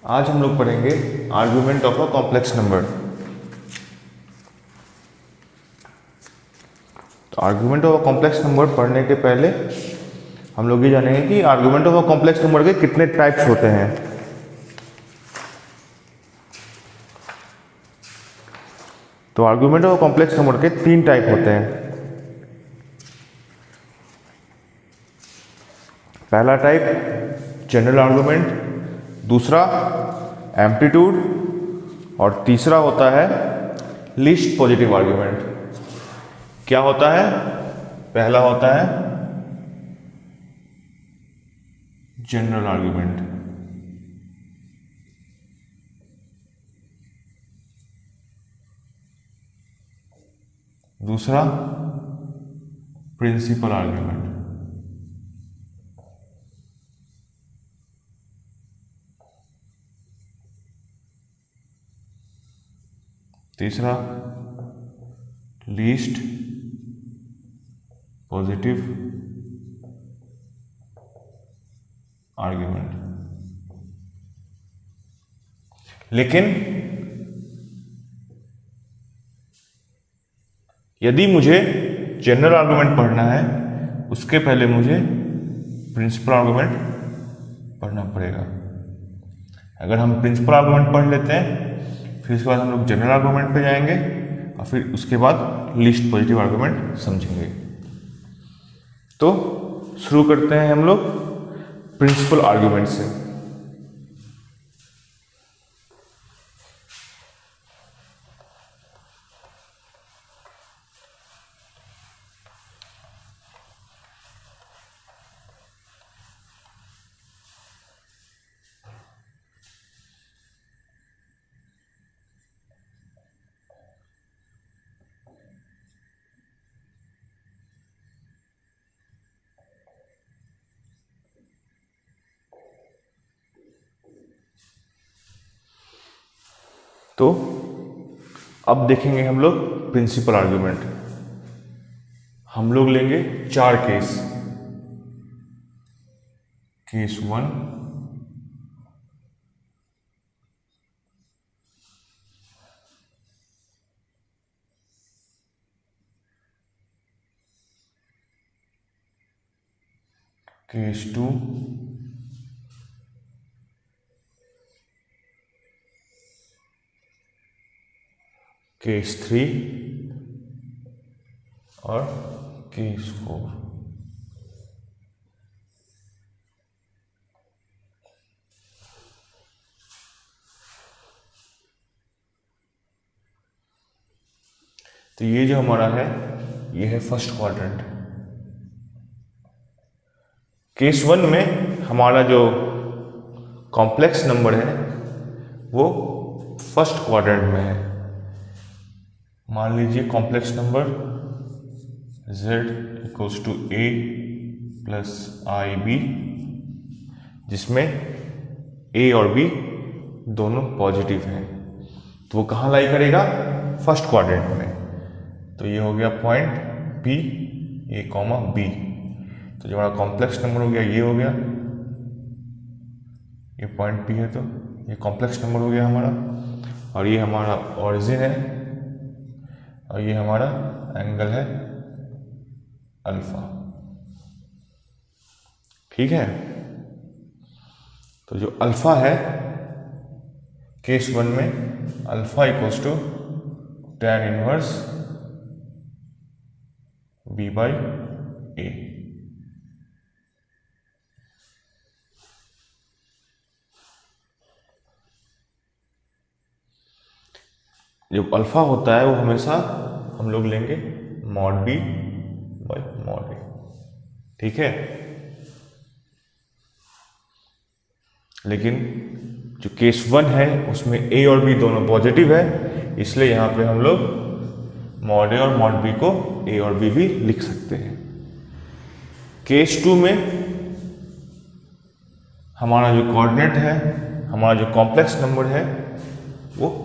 आज हम लोग पढ़ेंगे argument of a complex number. तो argument of a complex number पढ़ने के पहले हम लोग ये जानेंगे कि argument of a complex number के कितने टाइप्स होते हैं। तो argument of a complex number के 3 टाइप होते हैं। पहला टाइप जनरल आर्गुमेंट, दूसरा एम्पलीट्यूड और तीसरा होता है लीस्ट पॉजिटिव आर्गुमेंट। क्या होता है? पहला होता है जनरल आर्गुमेंट, दूसरा प्रिंसिपल आर्गुमेंट, तीसरा लीस्ट पॉजिटिव आर्गुमेंट। लेकिन यदि मुझे जनरल आर्गुमेंट पढ़ना है उसके पहले मुझे प्रिंसिपल आर्गुमेंट पढ़ना पड़ेगा। अगर हम प्रिंसिपल आर्गुमेंट पढ़ लेते हैं फिर उसके बाद हम लोग जनरल आर्गुमेंट पे जाएंगे और फिर उसके बाद लीस्ट पॉजिटिव आर्गुमेंट समझेंगे। तो शुरू करते हैं हम लोग प्रिंसिपल आर्गुमेंट से। तो अब देखेंगे हम लोग प्रिंसिपल आर्गुमेंट। हम लोग लेंगे 4 केस। केस 1, केस 2, केस 3 और केस 4। तो ये जो हमारा है ये है फर्स्ट क्वाड्रेंट। केस 1 में हमारा जो कॉम्प्लेक्स नंबर है वो फर्स्ट क्वाड्रेंट में है। मान लीजिए complex number z equals to a plus I b, जिसमें a और b दोनों पॉजिटिव हैं। तो वो कहाँ लाई करेगा? फर्स्ट क्वाड्रेंट में। तो ये हो गया पॉइंट P A, B। तो जो हमारा कॉम्प्लेक्स नंबर हो गया ये हो गया, ये पॉइंट P है तो ये कॉम्प्लेक्स नंबर हो गया हमारा, और ये हमारा ओरिजिन है और ये हमारा एंगल है अल्फा। ठीक है। तो जो अल्फा है केस 1 में alpha equals to tan inverse b by a। जो अल्फा होता है वो हमेशा हम लोग लेंगे mod b by mod a। ठीक है। लेकिन जो केस 1 है उसमें a और b दोनों पॉजिटिव है, इसलिए यहां पे हम लोग मॉड a और मॉड b को a और b भी लिख सकते हैं। केस 2 में हमारा जो कोऑर्डिनेट है, हमारा जो कॉम्प्लेक्स नंबर है वो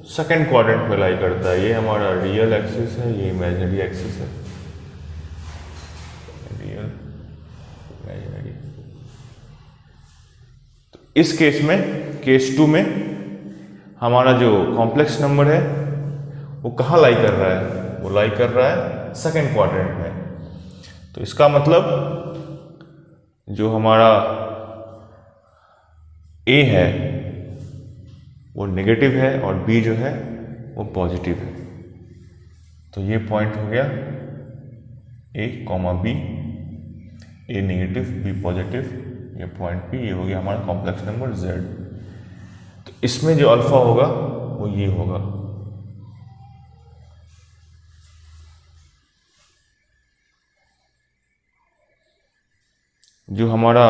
सेकेंड क्वाड्रेंट में लाई करता है। ये हमारा रियल एक्सिस है, ये इमेजिनरी एक्सिस है। Real imaginary. इस केस में केस 2 में हमारा जो कॉम्प्लेक्स नंबर है वो कहाँ लाई कर रहा है, वो लाई कर रहा है सेकेंड क्वाड्रेंट में। तो इसका मतलब जो हमारा ए है वो नेगेटिव है और बी जो है वो पॉजिटिव है। तो ये पॉइंट हो गया ए कॉमा बी, ए नेगेटिव बी पॉजिटिव, ये पॉइंट बी, ये हो गया हमारा कॉम्प्लेक्स नंबर जेड। तो इसमें जो अल्फा होगा वो ये होगा। जो हमारा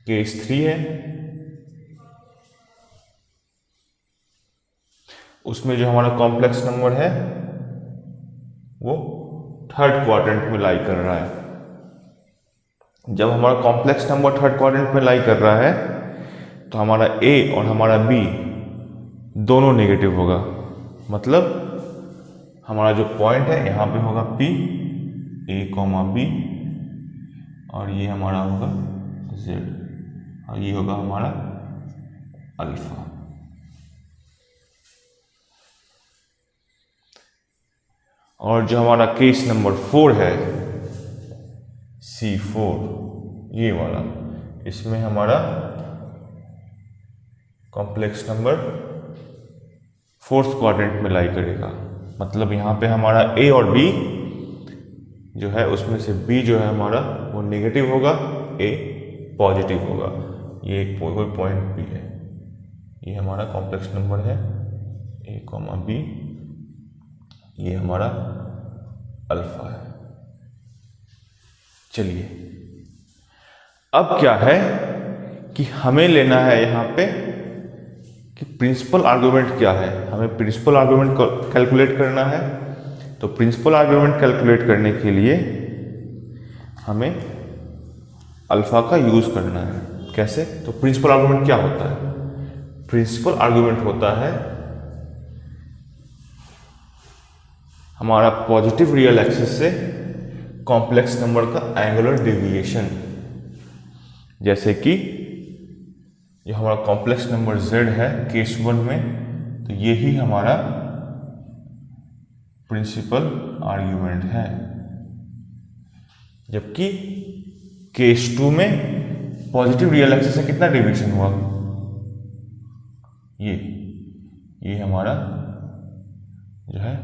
केस 3 है उसमें जो हमारा कॉम्प्लेक्स नंबर है वो थर्ड क्वाड्रेंट में लाई कर रहा है। जब हमारा कॉम्प्लेक्स नंबर थर्ड क्वाड्रेंट में लाई कर रहा है तो हमारा ए और हमारा बी दोनों नेगेटिव होगा। मतलब हमारा जो पॉइंट है यहाँ पे होगा पी, ए कॉमा बी, और ये हमारा होगा जेड, और ये होगा हमारा अल्फा। और जो हमारा केस नंबर 4 है C4, ये वाला, इसमें हमारा कॉम्प्लेक्स नंबर फोर्थ क्वाड्रेंट में लाई करेगा। मतलब यहाँ पे हमारा ए और बी जो है उसमें से बी जो है हमारा वो नेगेटिव होगा, ए पॉजिटिव होगा। ये एक कोई पॉइंट बी है, ये हमारा कॉम्प्लेक्स नंबर है ए कॉमा बी, ये हमारा अल्फा है। चलिए अब क्या है कि हमें लेना है यहाँ पे कि प्रिंसिपल आर्गुमेंट क्या है। हमें प्रिंसिपल आर्गुमेंट कैलकुलेट करना है। तो प्रिंसिपल आर्गुमेंट कैलकुलेट करने के लिए हमें अल्फा का यूज करना है। कैसे? तो प्रिंसिपल आर्गुमेंट क्या होता है? प्रिंसिपल आर्गुमेंट होता है हमारा पॉजिटिव रियल एक्सिस से कॉम्प्लेक्स नंबर का एंगुलर डेविएशन। जैसे कि जो हमारा कॉम्प्लेक्स नंबर z है केस 1 में, तो ये ही हमारा प्रिंसिपल आर्ग्यूमेंट है। जबकि केस 2 में पॉजिटिव रियल एक्सिस से कितना डेविएशन हुआ, ये हमारा जो है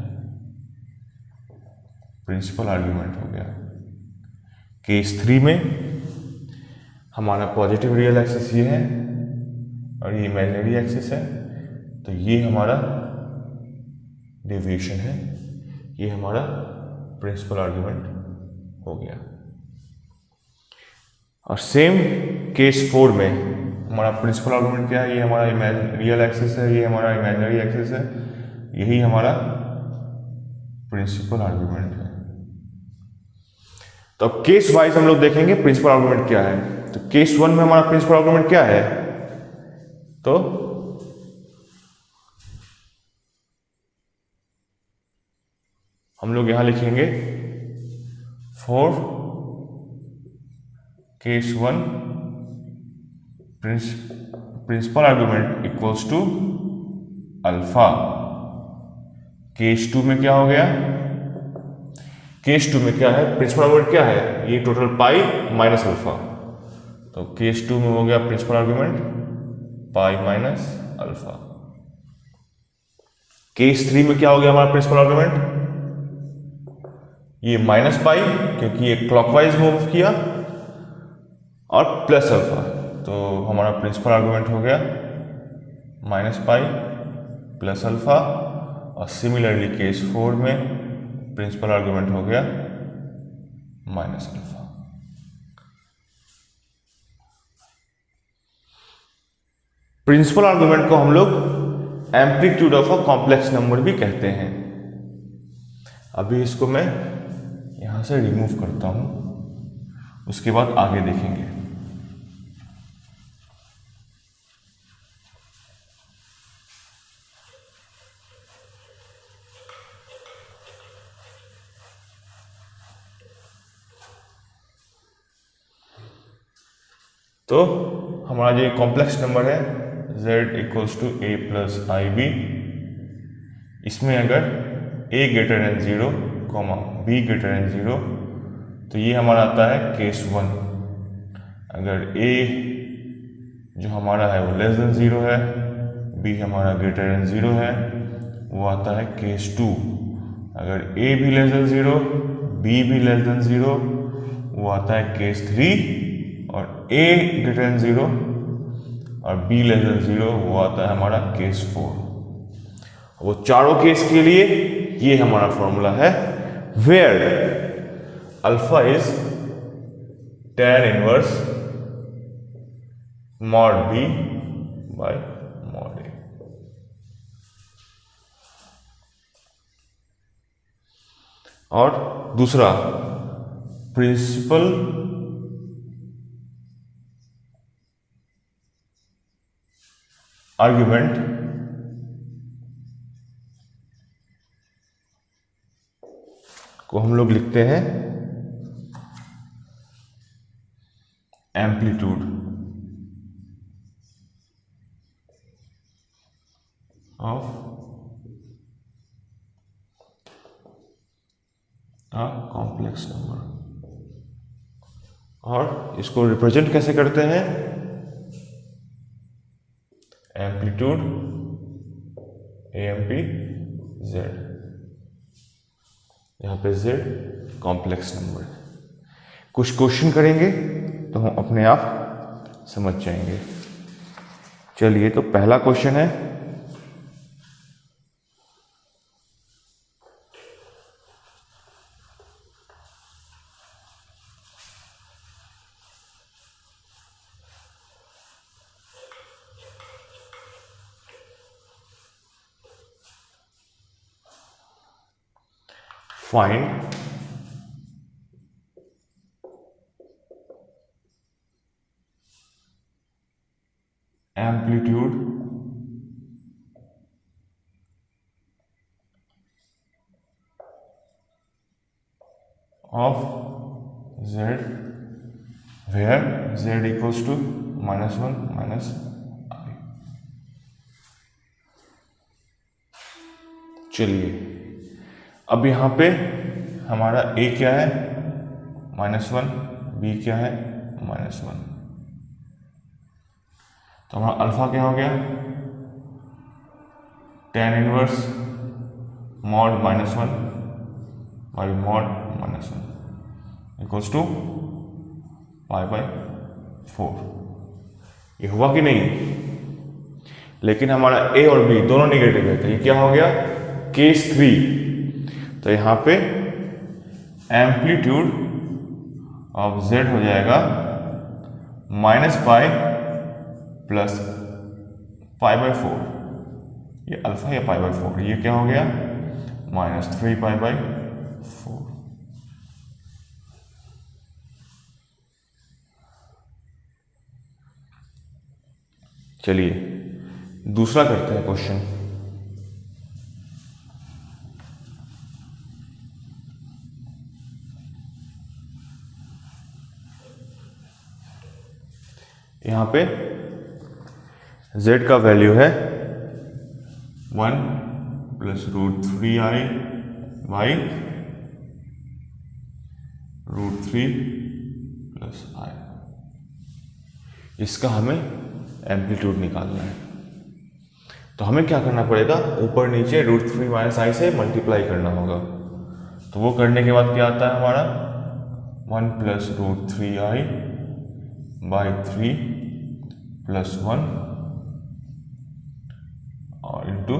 प्रिंसिपल आर्ग्यूमेंट हो गया। केस 3 में हमारा पॉजिटिव रियल एक्सिस ये है और ये इमेजिनरी एक्सिस है, तो ये हमारा डेविएशन है, ये हमारा प्रिंसिपल आर्ग्यूमेंट हो गया। और सेम केस 4 में हमारा प्रिंसिपल आर्ग्यूमेंट क्या है, ये हमारा रियल एक्सिस है, ये हमारा इमेजिनरी एक्सिस है, यही हमारा प्रिंसिपल आर्ग्यूमेंट है। तो अब केस वाइज हम लोग देखेंगे प्रिंसिपल आर्ग्यूमेंट क्या है। तो केस 1 में हमारा प्रिंसिपल आर्ग्यूमेंट क्या है, तो हम लोग यहां लिखेंगे for case 1 principal argument equals to alpha. Case 2 में क्या हो गया, केस 2 में क्या है, प्रिंसिपल आर्ग्यूमेंट क्या है, ये टोटल पाई माइनस अल्फा। तो केस 2 में हो गया principal argument pi minus alpha. Case 3 में क्या हो गया हमारा प्रिंसिपल आर्ग्यूमेंट, ये माइनस पाई क्योंकि ये क्लॉकवाइज मूव किया, और प्लस अल्फा। तो हमारा प्रिंसिपल आर्ग्यूमेंट हो गया माइनस पाई प्लस अल्फा। और सिमिलरली केस 4 में प्रिंसिपल आर्ग्यूमेंट हो गया माइनस अल्फा। प्रिंसिपल आर्ग्यूमेंट को हम लोग amplitude of a complex number भी कहते हैं। अभी इसको मैं यहां से रिमूव करता हूं, उसके बाद आगे देखेंगे। तो हमारा जो कॉम्प्लेक्स नंबर है z equals to a plus I b, इसमें अगर a greater than 0 comma b greater than 0 तो ये हमारा आता है केस 1। अगर a जो हमारा है वो लेस देन 0 है, b हमारा ग्रेटर देन 0 है, वो आता है केस 2। अगर a भी लेस देन 0, b भी लेस देन 0, वो आता है केस 3। और a ग्रेटर देन 0 और b लेस देन 0 वो आता है हमारा केस 4। वो चारों केस के लिए ये हमारा फॉर्मूला है, where alpha is tan inverse mod b by mod a। और दूसरा प्रिंसिपल आर्ग्यूमेंट को हम लोग लिखते हैं amplitude of a complex number. और इसको रिप्रेजेंट कैसे करते हैं? एम्पलीट्यूड AMP Z, यहाँ पे Z कॉम्प्लेक्स नंबर है। कुछ क्वेश्चन करेंगे तो हम अपने आप समझ जाएंगे। चलिए, तो पहला क्वेश्चन है, find amplitude of Z where Z equals to -1 minus I। चलिए, अब यहाँ पे हमारा a क्या है? -1, b क्या है? -1। तो हमारा अल्फा क्या हो गया? tan inverse mod -1 by mod -1 equals to π/4। ये हुआ कि नहीं? लेकिन हमारा a और b दोनों निगेटिव है, तो ये क्या हो गया? केस 3। तो यहाँ पे एम्पलीट्यूड ऑफ z हो जाएगा -π प्लस π/4। ये अल्फा या π/4, ये क्या हो गया? -3π/4। चलिए, दूसरा करते हैं क्वेश्चन। यहाँ पे z का वैल्यू है 1 plus √3i by √3 plus i। इसका हमें एम्पलीट्यूड निकालना है, तो हमें क्या करना पड़ेगा? ऊपर नीचे √3 माइनस i से मल्टीप्लाई करना होगा। तो वो करने के बाद क्या आता है हमारा? 1 प्लस √3i बाई 3 प्लस 1 और इंटू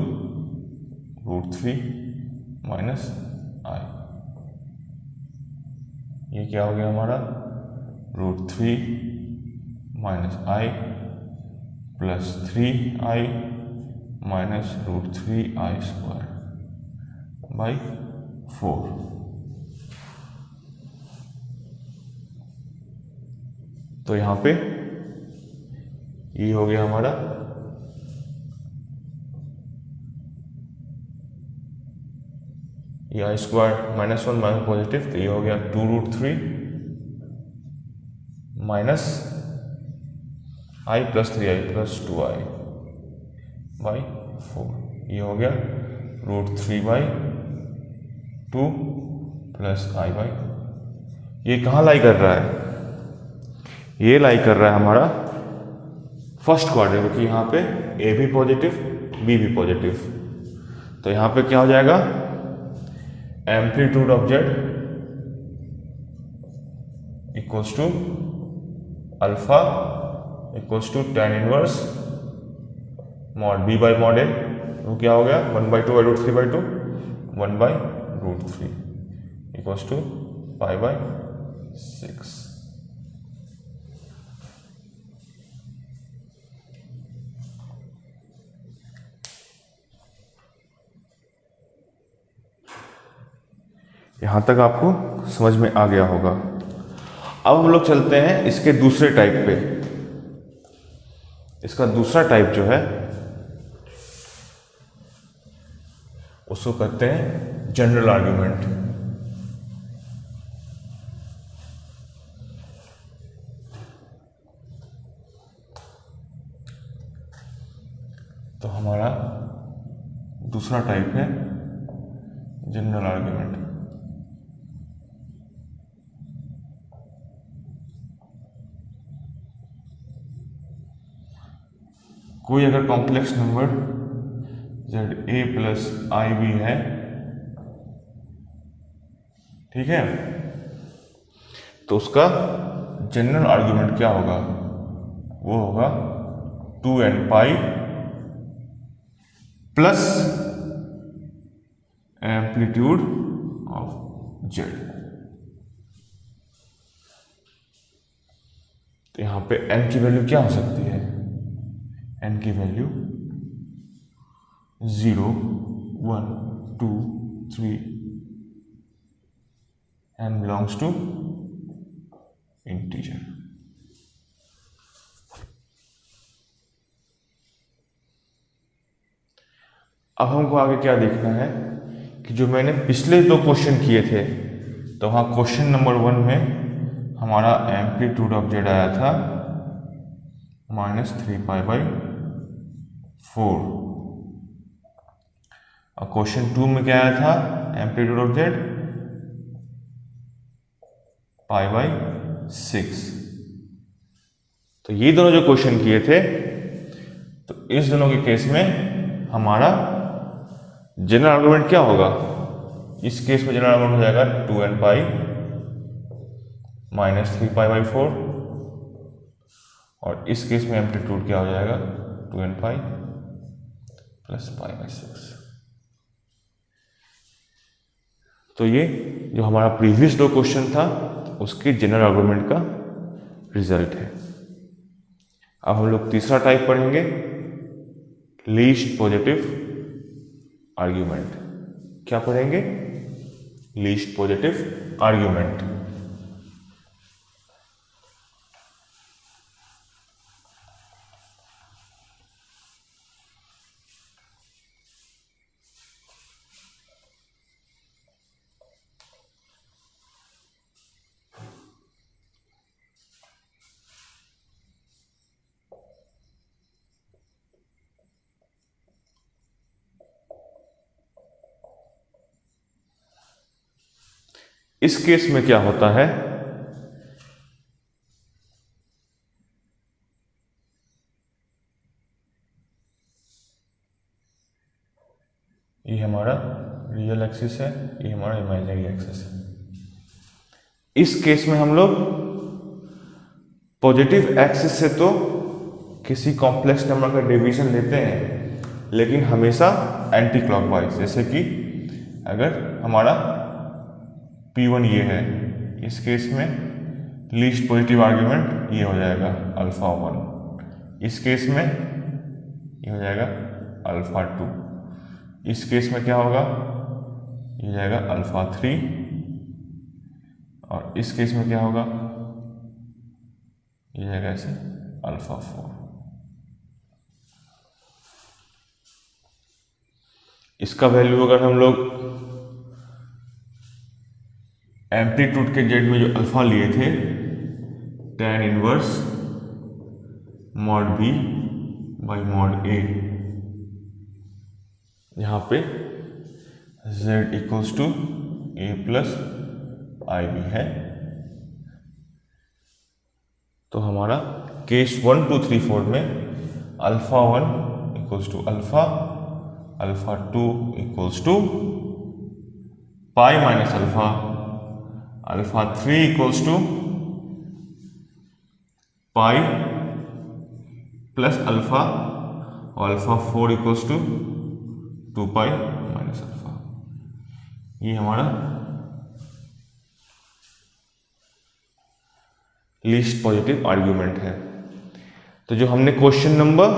√3 माइनस i। ये क्या हो गया हमारा? √3 minus i plus 3i minus √3i² by 4। तो यहाँ पे ये हो गया हमारा ये i² -1 माइनस पॉजिटिव, तो ये हो गया 2√3 minus I plus 3i plus 2i by 4, ये हो गया √3/2 प्लस i बाई, ये कहाँ लाई कर रहा है? ये लाई कर रहा है हमारा फर्स्ट क्वाड्रेंट, क्योंकि यहाँ पे ए भी पॉजिटिव बी भी पॉजिटिव, तो यहाँ पे क्या हो जाएगा? Amplitude of Z equals to alpha equals to tan inverse mod B by mod A, वो क्या हो गया? 1/2/√3/2 1/√3 इक्वल्स टू π/6। यहां तक आपको समझ में आ गया होगा। अब हम लोग चलते हैं इसके दूसरे टाइप पे। इसका दूसरा टाइप जो है उसको कहते हैं जनरल आर्ग्यूमेंट। तो हमारा दूसरा टाइप है जनरल आर्ग्यूमेंट। कोई अगर complex number z a plus I B है, ठीक है, तो उसका जनरल आर्ग्यूमेंट क्या होगा? वो होगा 2n pi plus amplitude of Z. तो यहां पे n की वैल्यू क्या हो सकती है? n की value 0, 1, 2, 3 n belongs to integer. अब हमको आगे क्या देखना है कि जो मैंने पिछले 2 क्वेश्चन किए थे, तो वहाँ क्वेश्चन नंबर 1 में हमारा एम्पलीट्यूड ऑफ जेड आया था -3π/4, और क्वेश्चन 2 में क्या आया था? Amplitude of Z π/6। तो ये दोनों जो क्वेश्चन किए थे, तो इस दोनों के केस में हमारा जनरल आर्गुमेंट क्या होगा? इस केस में जनरल आर्गुमेंट हो जाएगा 2n पाई -3π/4, और इस केस में एम्पलीट्यूड क्या हो जाएगा? 2n pi plus π/6। तो ये जो हमारा प्रीवियस 2 क्वेश्चन था उसके जनरल आर्गुमेंट का रिजल्ट है। अब हम लोग तीसरा टाइप पढ़ेंगे, लीस्ट पॉजिटिव आर्ग्यूमेंट। क्या पढ़ेंगे? Least positive argument. इस केस में क्या होता है? ये हमारा रियल एक्सिस है, ये हमारा इमेजिनरी एक्सिस है। इस केस में हम लोग पॉजिटिव एक्सिस से तो किसी कॉम्प्लेक्स नंबर का डिवीजन लेते हैं, लेकिन हमेशा एंटी क्लॉकवाइज। जैसे कि अगर हमारा P1 ये है, इस केस में लीस्ट पॉजिटिव आर्ग्यूमेंट ये हो जाएगा α1, इस केस में ये हो जाएगा α2, इस केस में क्या होगा? ये जाएगा α3, और इस केस में क्या होगा? ये जाएगा ऐसे α4। इसका वैल्यू अगर हम लोग एम्पलीट्यूड के जेड में जो अल्फा लिए थे, tan inverse mod B by mod A, यहाँ पे z equals to A plus I B है। तो हमारा केस 1, 2, 3, 4 में alpha 1 equals to alpha, alpha 2 equals to pi minus alpha, alpha 3 equals to pi plus alpha, और alpha 4 equals to 2 pi minus alpha. ये हमारा least positive argument है। तो जो हमने क्वेश्चन नंबर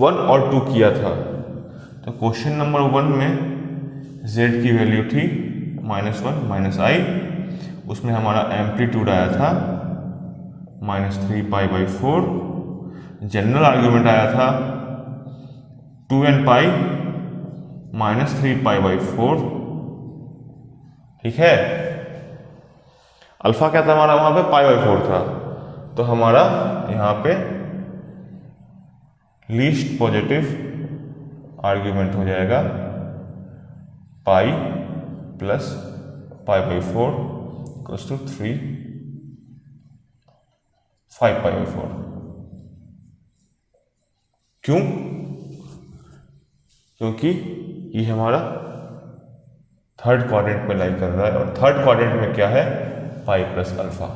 1 और 2 किया था, तो क्वेश्चन नंबर 1 में z की वैल्यू थी -1 माइनस आई, उसमें हमारा एम्पलीट्यूड आया था -3 पाई बाई 4, जनरल आर्ग्यूमेंट आया था 2n पाई -3 पाई बाई 4, ठीक है। अल्फा क्या था हमारा वहां पे, पाई बाई 4 था। तो हमारा यहाँ पे लीस्ट पॉजिटिव आर्ग्यूमेंट हो जाएगा pi plus pi by 4 equals to 3 5 pi by 4। क्यों? क्योंकि ये हमारा थर्ड क्वाड्रेंट में लाई कर रहा है, और थर्ड क्वाड्रेंट में क्या है, पाई प्लस अल्फा।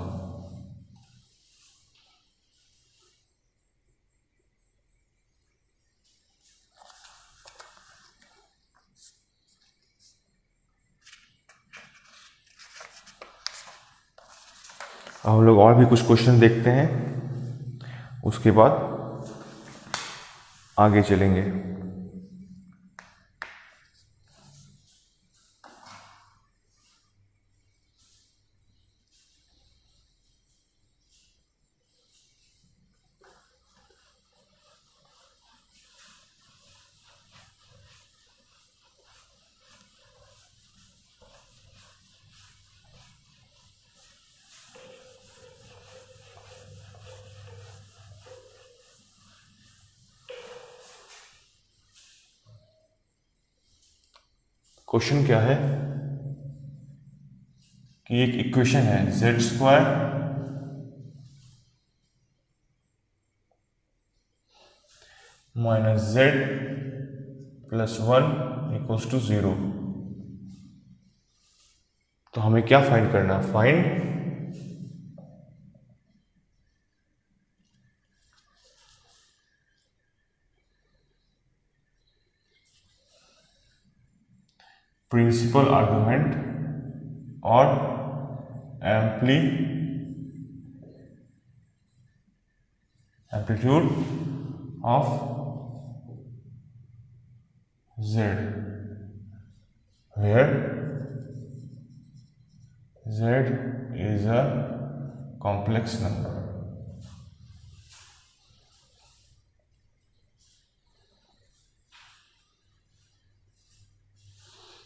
अब हम लोग और भी कुछ क्वेश्चन देखते हैं, उसके बाद आगे चलेंगे। क्वेश्चन क्या है कि एक इक्वेशन है z² minus z plus 1 equals to 0। तो हमें क्या फाइंड करना है, फाइंड प्रिंसिपल आर्गुमेंट और amplitude of z, where z is a complex number।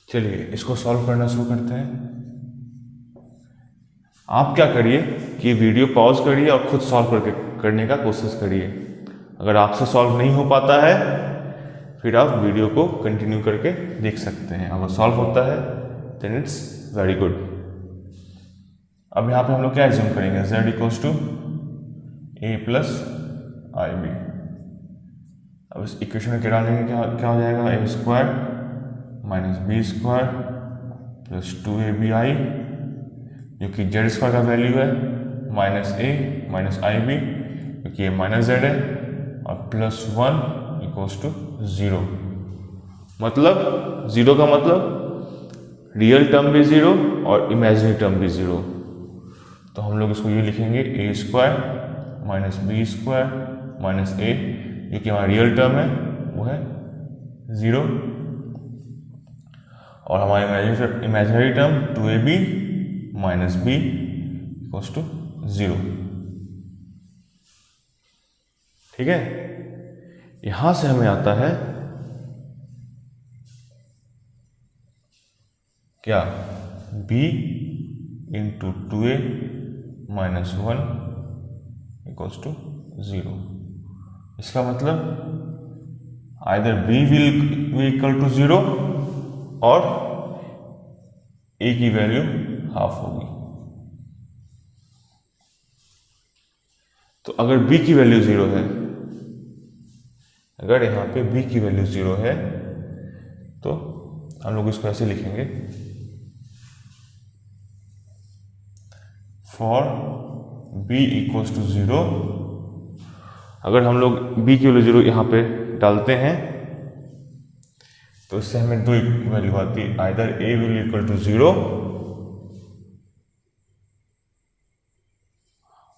चलिए इसको सॉल्व करना शुरू करते हैं। आप क्या करिए कि वीडियो पॉज करिए और खुद सॉल्व करने का कोशिश करिए। अगर आपसे सॉल्व नहीं हो पाता है फिर आप वीडियो को कंटिन्यू करके देख सकते हैं। अगर सॉल्व होता है देन इट्स वेरी गुड। अब यहाँ पे हम लोग क्या एज्यूम करेंगे, z equals to a plus I b. अब इस इक्वेशन में क्या डालेंगे, क्या हो जाएगा, a square minus B square plus 2abi, जो कि जेड स्क्वायर का वैल्यू है minus a minus i b, क्योंकि ये माइनस जेड है, और प्लस 1 इक्वल्स टू 0। मतलब 0 का मतलब रियल टर्म भी 0 और इमेजिनरी टर्म भी 0। तो हम लोग इसको ये लिखेंगे A square minus B square minus A, जो कि हमारा रियल टर्म है वो है 0, और हमारा imaginary term 2ab minus b equals to 0। ठीक है, यहां से हमें आता है क्या, b into 2a minus 1 equals to 0। इसका मतलब either b will be equal to 0 और ए की वैल्यू हाफ होगी। तो अगर बी की वैल्यू 0 है, अगर यहाँ पे बी की वैल्यू 0 है तो हम लोग इसको ऐसे लिखेंगे, फॉर बी इक्वल्स टू 0। अगर हम लोग बी की वैल्यू 0 यहाँ पे डालते हैं तो इससे हमें दो वैल्यू आती है, either a will equal to 0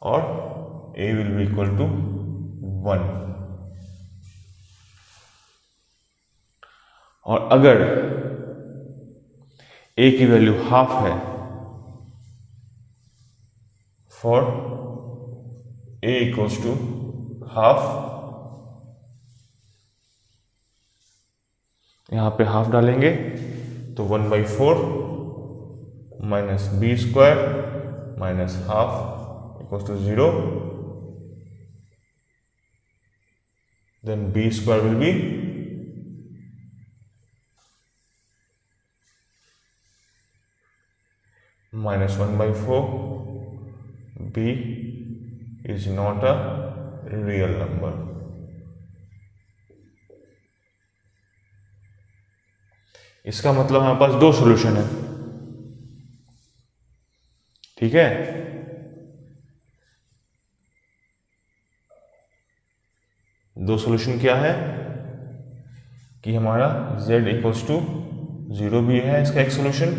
और a will be equal to 1। और अगर ए की वैल्यू हाफ है, for a equals to half, यहां पे हाफ डालेंगे तो 1/4 minus B square minus half equals to 0, then b square will be minus 1/4, b is not a real number। इसका मतलब हमारे पास दो सॉल्यूशन है, ठीक है। दो सॉल्यूशन क्या है कि हमारा z इक्वल्स टू 0 भी है इसका एक सॉल्यूशन,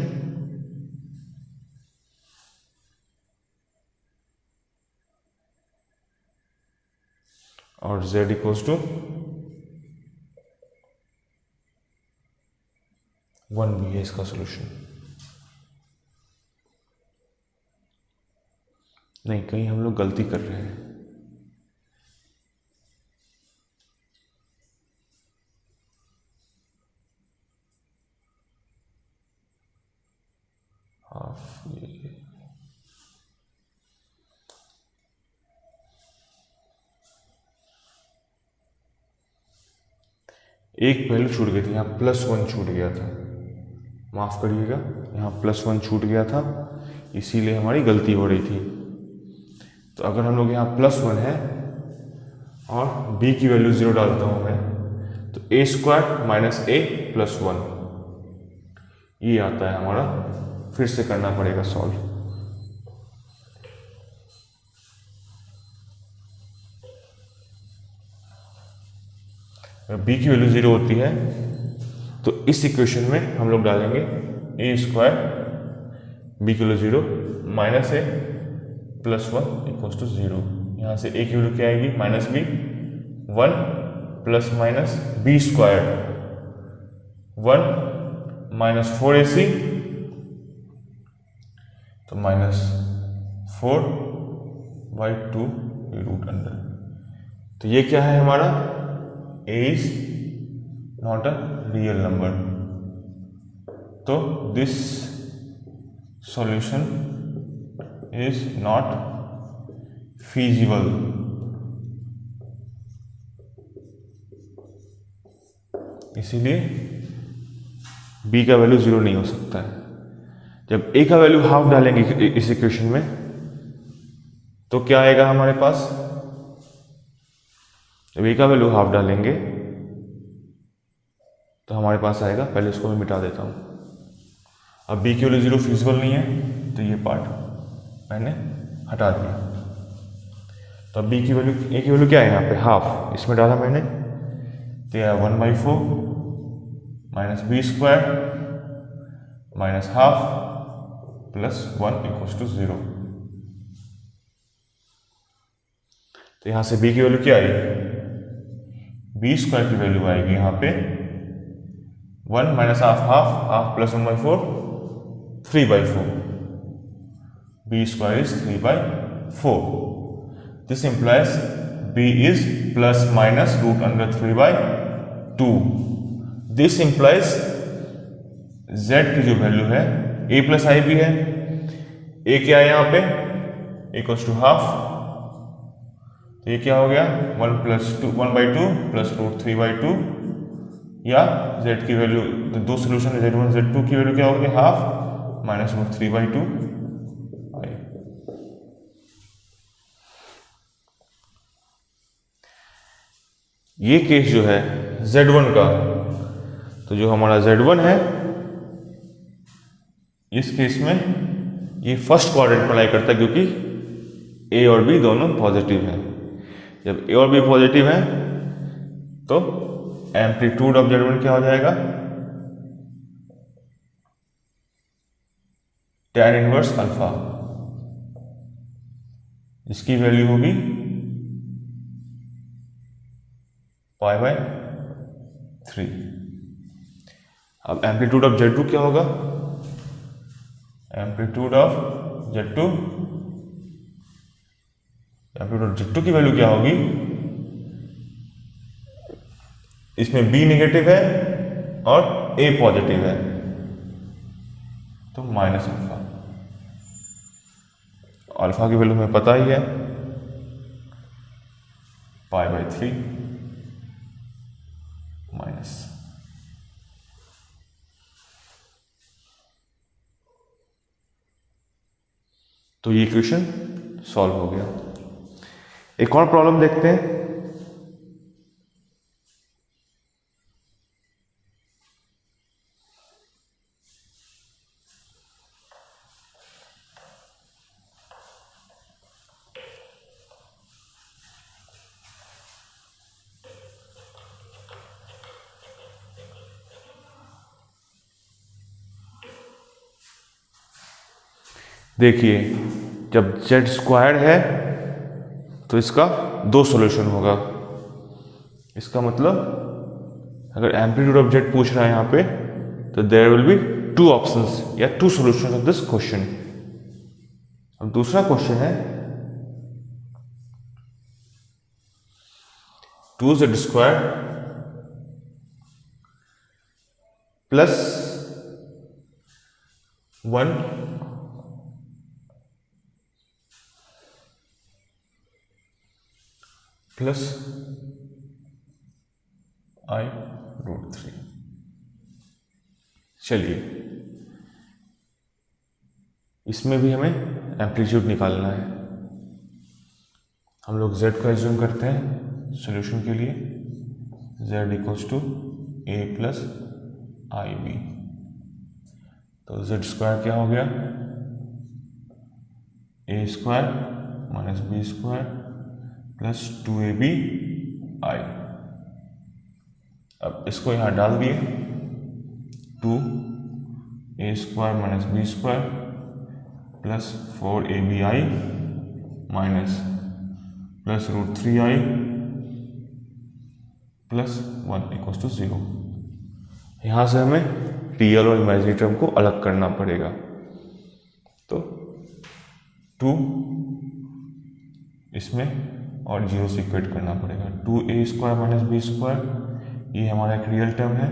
और z इक्वल्स टू 1 भी है इसका सॉल्यूशन। नहीं, कहीं हम लोग गलती कर रहे हैं। हाफ ये एक वैल्यू छूट गई थी, यहाँ +1 छूट गया था, माफ करिएगा, यहाँ +1 छूट गया था, इसीलिए हमारी गलती हो रही थी। तो अगर हम लोग यहाँ +1 है और b की वैल्यू 0 डालता हूँ मैं, तो a² माइनस a + 1 ये आता है हमारा। फिर से करना पड़ेगा सॉल्व। b की वैल्यू 0 होती है तो इस इक्वेशन में हम लोग डालेंगे a² b की value 0 minus a + 1 equals to 0। यहाँ से a की वैल्यू क्या आएगी, -b, 1 plus minus b² 1 minus 4ac, तो -4/2 रूट अंडर। तो ये क्या है हमारा, a is not a real number। तो this solution is not feasible। इसीलिए b का वैल्यू 0 नहीं हो सकता है। जब a का वैल्यू हाफ डालेंगे इस इक्वेशन में तो क्या आएगा हमारे पास, जब a का वैल्यू हाफ डालेंगे तो हमारे पास आएगा, पहले इसको मैं मिटा देता हूँ। अब b की वैल्यू 0 फिजिबल नहीं है तो ये पार्ट मैंने हटा दिया। तो अब b की वैल्यू, a की वैल्यू क्या है यहाँ पे, हाफ, इसमें डाला मैंने, तो यह 1/4 minus b² minus half plus 1 equals to 0। तो यहाँ से b की वैल्यू क्या आई, b² की वैल्यू आएगी यहाँ पे 1 minus half plus 1/4 3/4, b² is 3/4। This implies b is plus minus root under 3/2। This implies z की जो वैल्यू है a प्लस आई भी है, a क्या है यहाँ पे, इक्वल्स टू हाफ, तो ये क्या हो गया 1/2 प्लस √3/2, या z की वैल्यू, तो दो सोल्यूशन है, z1 z2 की वैल्यू क्या होगी हाफ माइनस √3/2 आई। ये केस जो है z1 का, तो जो हमारा z1 है इस केस में ये फर्स्ट क्वाड्रेंट में लाई करता है, क्योंकि a और b दोनों पॉजिटिव हैं। जब a और b पॉजिटिव है तो एम्पलीट्यूड ऑफ z1 क्या हो जाएगा tan इनवर्स अल्फा, इसकी वैल्यू होगी π/3। अब एम्पलीट्यूड ऑफ z2 क्या होगा, एम्पलीट्यूड ऑफ z2 की वैल्यू क्या होगी, इसमें b नेगेटिव है और a पॉजिटिव है, तो माइनस अल्फा। अल्फा की वैल्यू हमें पता ही है π/3 माइनस। तो ये इक्वेशन सॉल्व हो गया। एक और प्रॉब्लम देखते हैं। देखिए जब z स्क्वायर है तो इसका दो सॉल्यूशन होगा। इसका मतलब अगर एम्पलीट्यूड ऑफ z पूछ रहा है यहाँ पे, तो there will be two options या two solutions of this question. अब दूसरा क्वेश्चन है 2z square plus 1 plus i√3। चलिए इसमें भी हमें एम्पलीट्यूड निकालना है। हम लोग z को एज्यूम करते हैं सॉल्यूशन के लिए, z equals to a plus ib। तो z स्क्वायर क्या हो गया, a square minus b square plus 2ab। अब इसको यहाँ डाल दिए, 2a square minus b square plus 4abi minus plus √3i plus 1 equals to 0। यहाँ से हमें रियल और इमेजिनरी टर्म को अलग करना पड़ेगा। तो 2 इसमें और 0 से इक्वेट करना पड़ेगा। 2a square minus b square ये हमारा एक रियल टर्म है,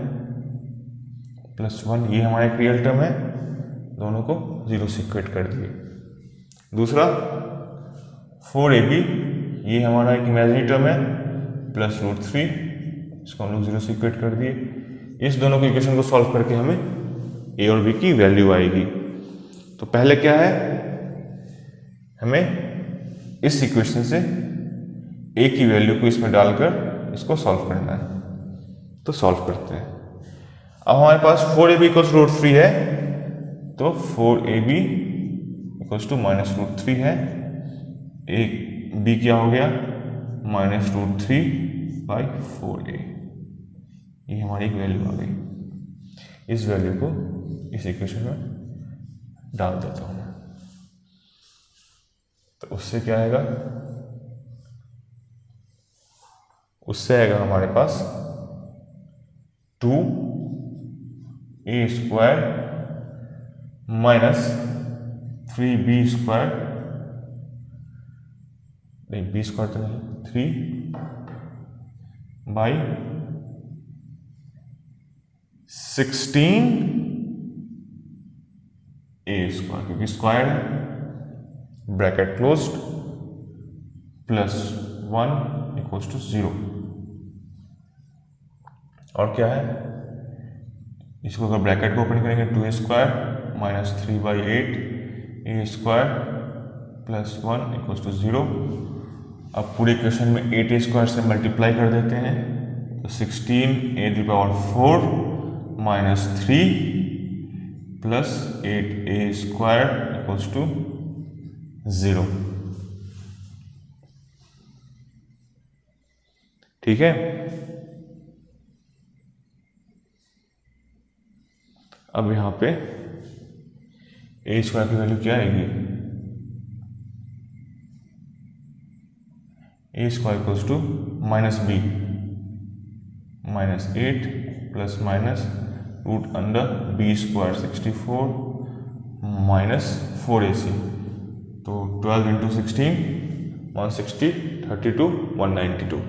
प्लस 1 ये हमारा एक रियल टर्म है, दोनों को 0 से इक्वेट कर दिए। दूसरा 4ab ये हमारा एक इमेजिनरी टर्म है, प्लस √3 इसको हम लोग 0 से इक्वेट कर दिए। इस दोनों की इक्वेशन को सॉल्व करके हमें a और b की वैल्यू आएगी। तो पहले क्या है, हमें इस इक्वेशन से a की वैल्यू को इसमें डालकर इसको सॉल्व करना है। तो सॉल्व करते हैं। अब हमारे पास 4ab इक्वल्स √3 है, तो 4ab इक्वल्स टू माइनस √3 है, b क्या हो गया माइनस √3/4a। ये हमारी एक वैल्यू आ गई। इस वैल्यू को इस इक्वेशन में डाल देता हूँ। तो उससे क्या आएगा, उससे आएगा हमारे पास 2a square minus 3b square, नहीं b स्क्वायर तो नहीं, 3/16 a स्क्वायर, क्योंकि स्क्वायर है, bracket closed, plus 1 equals to 0। और क्या है, इसको अगर ब्रैकेट को ओपन करेंगे 2a square minus 3/8 a square plus 1 equals to 0। अब पूरे इक्वेशन में 8a स्क्वायर से मल्टीप्लाई कर देते हैं तो 16a⁴ minus 3 plus 8a square equals to 0। ठीक है, अब यहां पे a स्क्वायर की वैल्यू क्या आएगी, a square equals to minus b minus 8 plus minus root under b square 64 minus 4ac, तो 12 into 16 160 32 192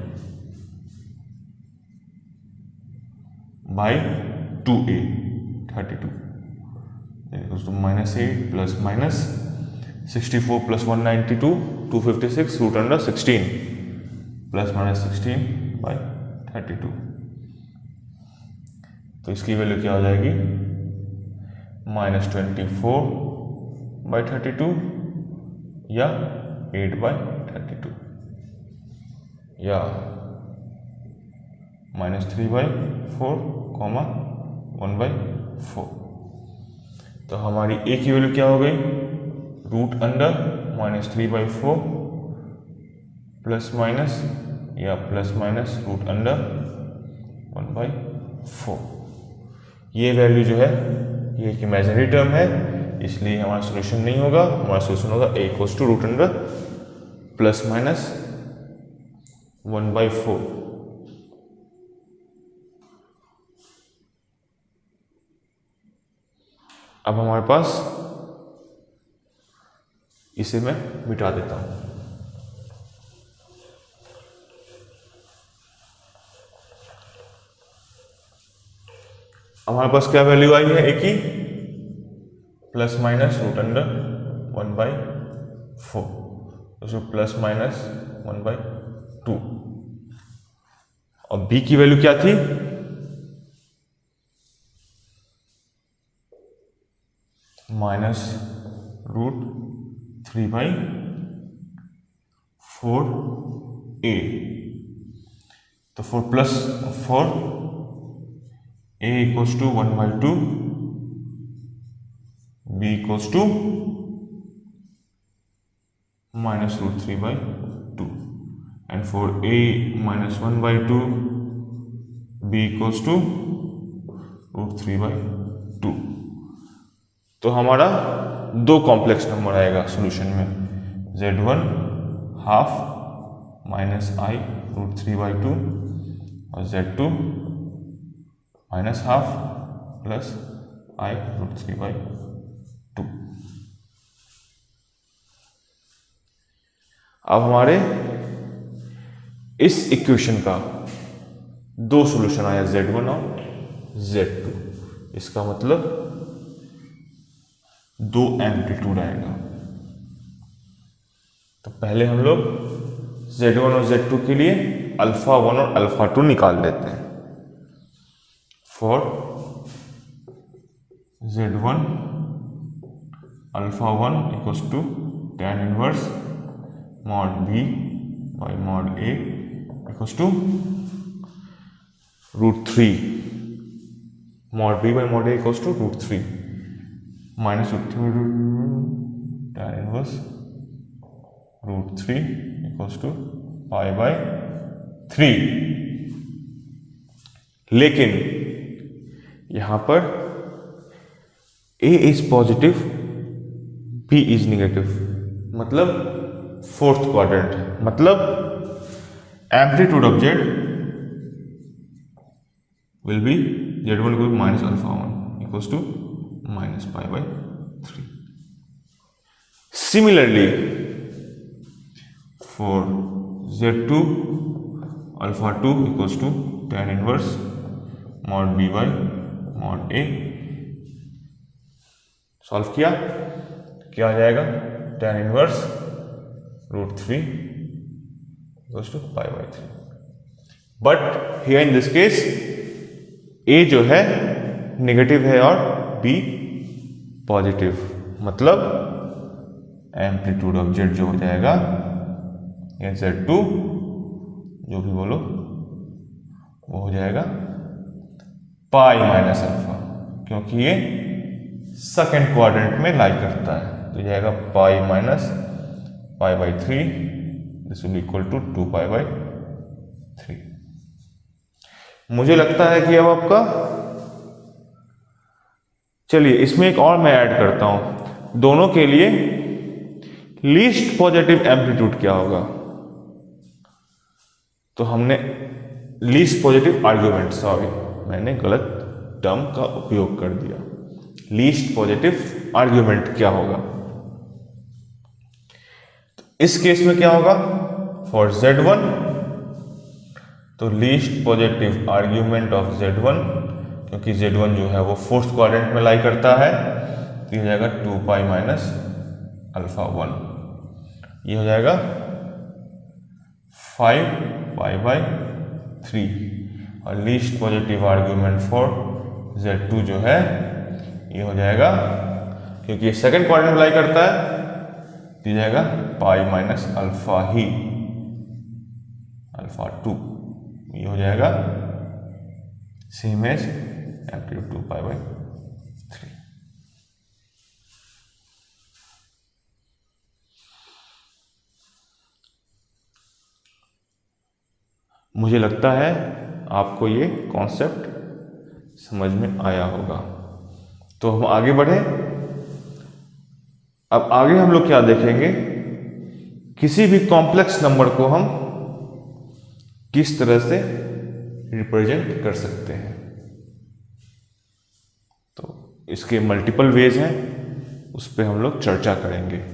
by 2a 32 equals to minus 8 plus minus 64 plus 192 256 root under 16 plus minus 16 by 32। तो इसकी value क्या हो जाएगी, minus 24 by 32 या 8 by 32 या minus 3/4 comma 1/4। तो हमारी a की वैल्यू क्या हो गई, root under minus 3/4 plus minus या प्लस माइनस रूट अंडर 1/4। ये वैल्यू जो है ये एक इमेजिनरी टर्म है, इसलिए हमारा सोल्यूशन नहीं होगा। हमारा सोल्यूशन होगा a equals to root under plus minus 1/4। अब हमारे पास, इसे मैं मिटा देता हूं। हमारे पास क्या वैल्यू आई है a की, प्लस माइनस रूट अंडर 1/4, तो प्लस माइनस 1/2। और b की वैल्यू क्या थी, माइनस रूट 3/4a, तो 4 plus 4 a equals to 1/2, b equals to minus root 3/2 and for a minus 1/2 b equals to root 3/2। तो हमारा दो कॉम्प्लेक्स नंबर आएगा सॉल्यूशन में, z1 half minus i root 3/2 और z2 minus half plus i root 3/2। अब हमारे इस equation का दो सॉल्यूशन आया, z1 और z2। इसका मतलब दो एम्पलीट्यूड आएगा। तो पहले हम लोग z1 और z2 के लिए α1 और α2 निकाल लेते हैं। For z1 α1 equals to tan inverse mod b by mod a equals to √3 mod b by mod a equals to √3 minus tan inverse √3 equals to π/3। लेकिन यहां पर a is positive, b is negative, मतलब fourth quadrant, मतलब amplitude of z will be z1 equal minus α1 equals to minus π/3। Similarly, for z2 α2 equals to tan inverse mod b by mod a, solve किया क्या आ जाएगा, tan inverse √3 goes to pi by 3. But here in this case A जो है negative है और B positive, मतलब amplitude of Z जो हो जाएगा या Z2 जो भी बोलो वो हो जाएगा पाई माइनस अल्फा, क्योंकि ये सेकेंड क्वाड्रेंट में लाई करता है, तो जाएगा pi minus pi by 3, this will equal to 2 pi by 3। मुझे लगता है कि अब आपका, चलिए इसमें एक और मैं ऐड करता हूं, दोनों के लिए लीस्ट पॉजिटिव एम्पलीट्यूड क्या होगा। तो हमने लीस्ट पॉजिटिव आर्ग्यूमेंट, सॉरी मैंने गलत टर्म का उपयोग कर दिया, लीस्ट पॉजिटिव आर्ग्यूमेंट क्या होगा। तो इस केस में क्या होगा फॉर Z1, तो least positive argument of Z1, क्योंकि Z1 जो है वो फोर्थ क्वाड्रेंट में लाई करता है, तो ये हो जाएगा 2 पाई माइनस अल्फा 1, ये हो जाएगा 5 पाई बाई 3, और least positive argument for Z2 जो है ये हो जाएगा, क्योंकि ये सेकंड क्वाड्रेंट में लाई करता है, तो ये जाएगा पाई माइनस अल्फा ही अल्फा 2, ये हो जाएगा same as amplitude 2 pi by 3। मुझे लगता है आपको ये कॉन्सेप्ट समझ में आया होगा। तो हम आगे बढ़े। अब आगे हम लोग क्या देखेंगे, किसी भी कॉम्प्लेक्स नंबर को हम किस तरह से रिप्रेजेंट कर सकते हैं। तो इसके मल्टीपल वेज हैं, उस पर हम लोग चर्चा करेंगे।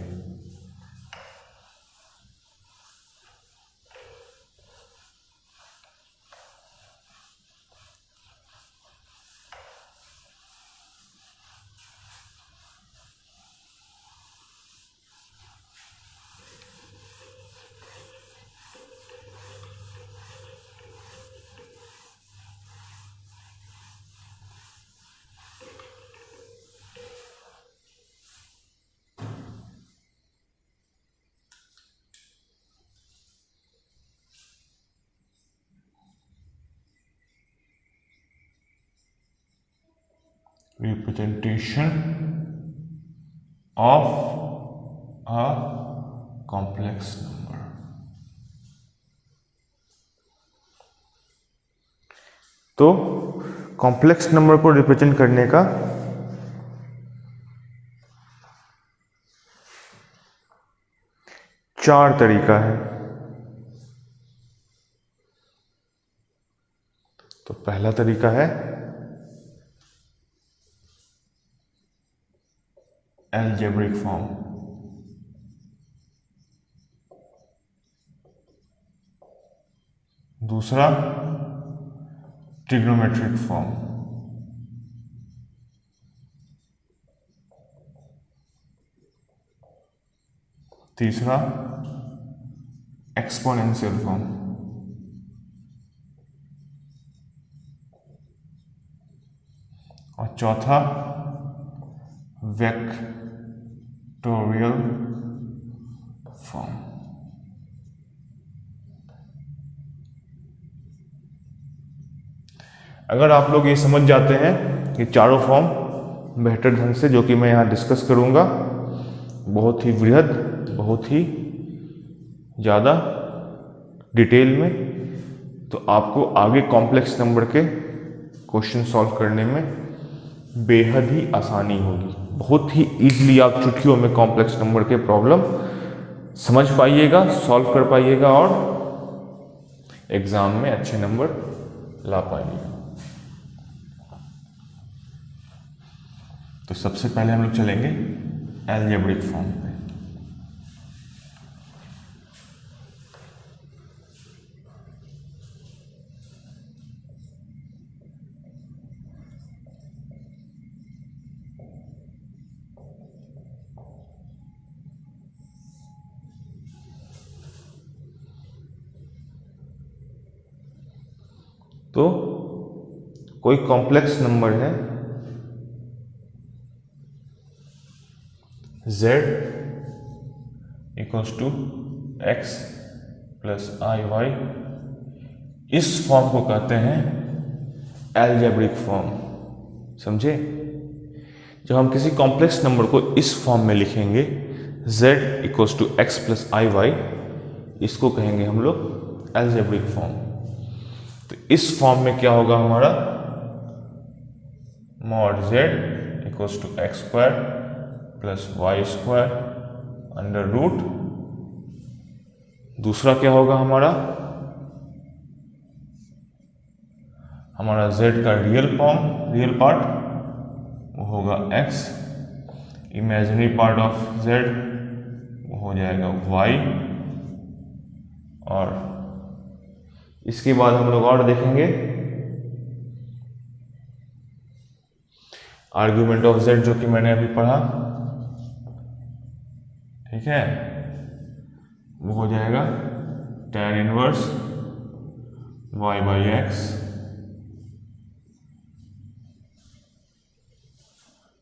Representation of a complex number। तो कॉम्प्लेक्स नंबर को रिप्रेजेंट करने का चार तरीका है। तो पहला तरीका है अलजेब्रिक फॉर्म, दूसरा ट्रिग्नोमेट्रिक फॉर्म, तीसरा एक्सपोनेंशियल फॉर्म, और चौथा वेक्टोरियल फॉर्म। अगर आप लोग ये समझ जाते हैं कि चारों फॉर्म बेहतर ढंग से, जो कि मैं यहाँ डिस्कस करूँगा, बहुत ही वृहद, बहुत ही ज़्यादा डिटेल में, तो आपको आगे कॉम्प्लेक्स नंबर के क्वेश्चन सॉल्व करने में बेहद ही आसानी होगी। बहुत ही इजीली आप चुटकियों में कॉम्प्लेक्स नंबर के प्रॉब्लम समझ पाइएगा, सॉल्व कर पाइएगा और एग्जाम में अच्छे नंबर ला पाइएगा। तो सबसे पहले हम लोग चलेंगे अलजेब्रिक फॉर्म पे। कोई कॉम्प्लेक्स नंबर है z equals to x plus I y, इस फॉर्म को कहते हैं एल्जेब्रिक फॉर्म। समझे? जब हम किसी कॉम्प्लेक्स नंबर को इस फॉर्म में लिखेंगे z equals to x plus I y, इसको कहेंगे हम लोग एल्जेब्रिक फॉर्म। तो इस फॉर्म में क्या होगा हमारा, mod z equals to x square plus Y square under root, दूसरा क्या होगा हमारा z का रियल पार्ट वो होगा x, imaginary part of z वो हो जाएगा y, और इसके बाद हम लोग और देखेंगे आर्ग्यूमेंट ऑफ z जो कि मैंने अभी पढ़ा, ठीक है, वो हो जाएगा tan inverse y by x,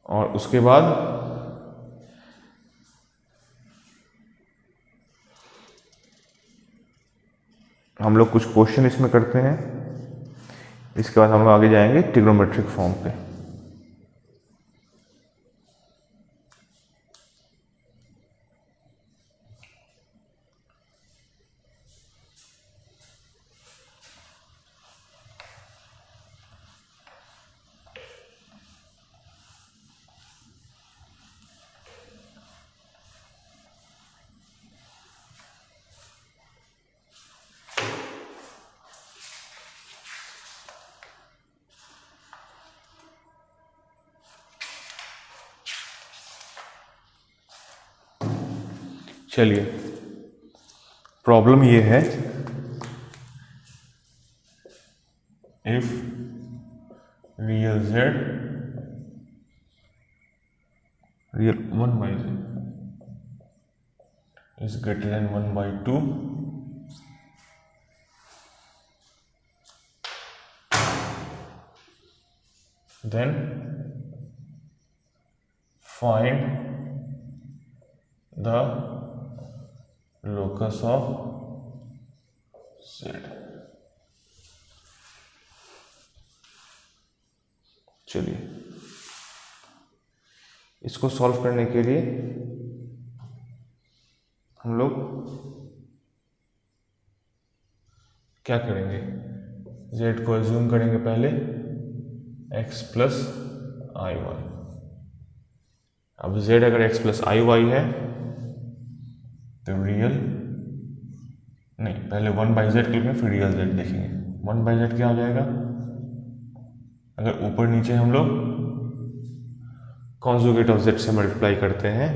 और उसके बाद हम लोग कुछ क्वेश्चन इसमें करते हैं। इसके बाद हम लोग आगे जाएंगे ट्रिग्नोमेट्रिक फॉर्म पे। चलिए, प्रॉब्लम ये है, if real z real 1 by z is greater than 1 by 2, then find the locus of z। चलिए, इसको सॉल्व करने के लिए हम लोग क्या करेंगे, z को एज्यूम करेंगे पहले x प्लस आई वाई। अब z अगर x प्लस आई वाई है तो रियल नहीं, पहले 1 बाई जेड लिखेंगे फिर रियल z देखेंगे। 1 बाई जेड क्या हो जाएगा, अगर ऊपर नीचे हम लोग कॉन्जुगेट ऑफ z से मल्टीप्लाई करते हैं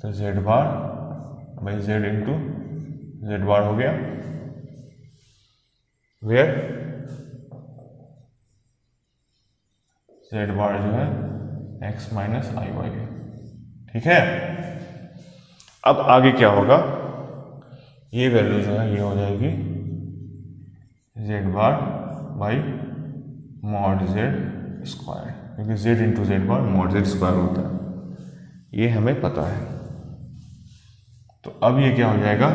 तो z bar by z into z बार हो गया, वेयर z बार जो है x माइनस आई वाई है। ठीक है, अब आगे क्या होगा, ये वैल्यू जो है ये हो जाएगी z bar by mod z square, क्योंकि z इंटू z बार मॉड z स्क्वायर होता है, ये हमें पता है। तो अब ये क्या हो जाएगा,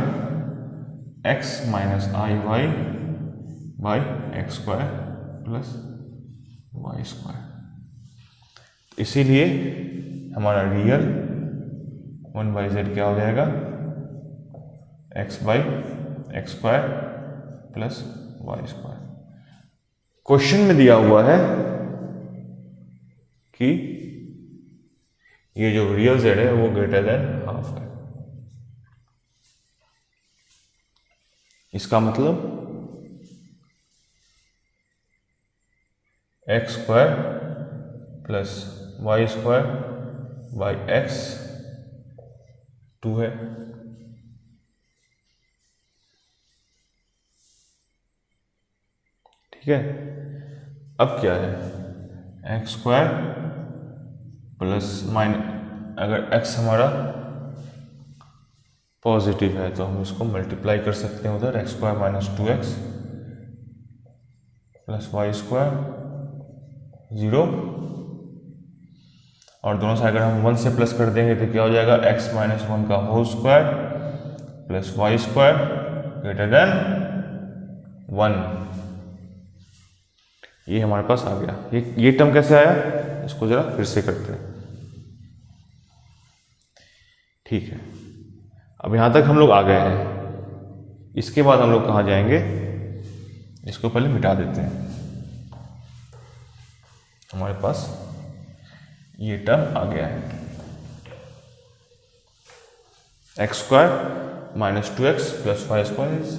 x minus i y by x square plus Y square. इसीलिए हमारा रियल 1 बाई जेड क्या हो जाएगा, x by x square plus Y square. Question में दिया हुआ है कि ये जो रियल z है वो ग्रेटर देन हाफ है। इसका मतलब x square plus Y square by x 2 है। ठीक है, अब क्या है, एक्स स्क्वायर प्लस अगर एक्स हमारा पॉजिटिव है तो हम इसको मल्टीप्लाई कर सकते हैं उधर, x square minus 2x plus Y square 0, और दोनों साइड अगर हम 1 से प्लस कर देंगे तो क्या हो जाएगा, x माइनस 1 का whole square plus Y square greater than 1। ये हमारे पास आ गया। ये टर्म कैसे आया, इसको जरा फिर से करते हैं। ठीक है, अब यहां तक हम लोग आ गए हैं। इसके बाद हम लोग कहाँ जाएंगे, इसको पहले मिटा देते हैं। हमारे पास ये टर्म आ गया है, x square minus 2x plus Y square is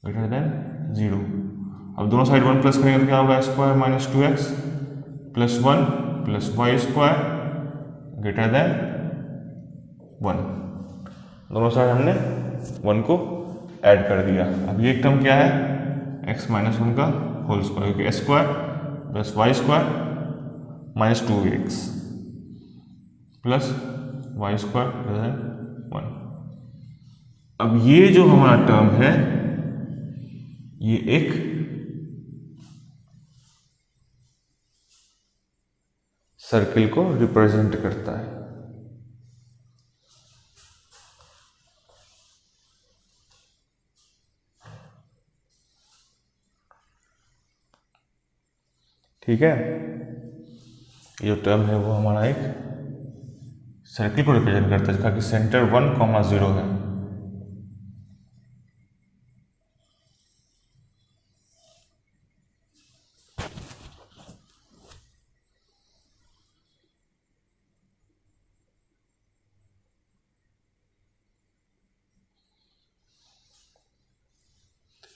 greater than 0। अब दोनों साइड 1 प्लस करेंगे तो क्या होगा, एक्स स्क्वायर माइनस 2x प्लस 1 plus Y square greater than 1। दोनों साइड हमने 1 को ऐड कर दिया। अब ये टर्म क्या है, x माइनस 1 का होल स्क्वायर, क्योंकि x square plus Y square minus 2x plus Y square greater than 1। अब ये जो हमारा टर्म है ये एक सर्किल को रिप्रेजेंट करता है। ठीक है, ये जो टर्म है वो हमारा एक सर्किल को रिप्रेजेंट करता है जिसका कि सेंटर 1,0 है।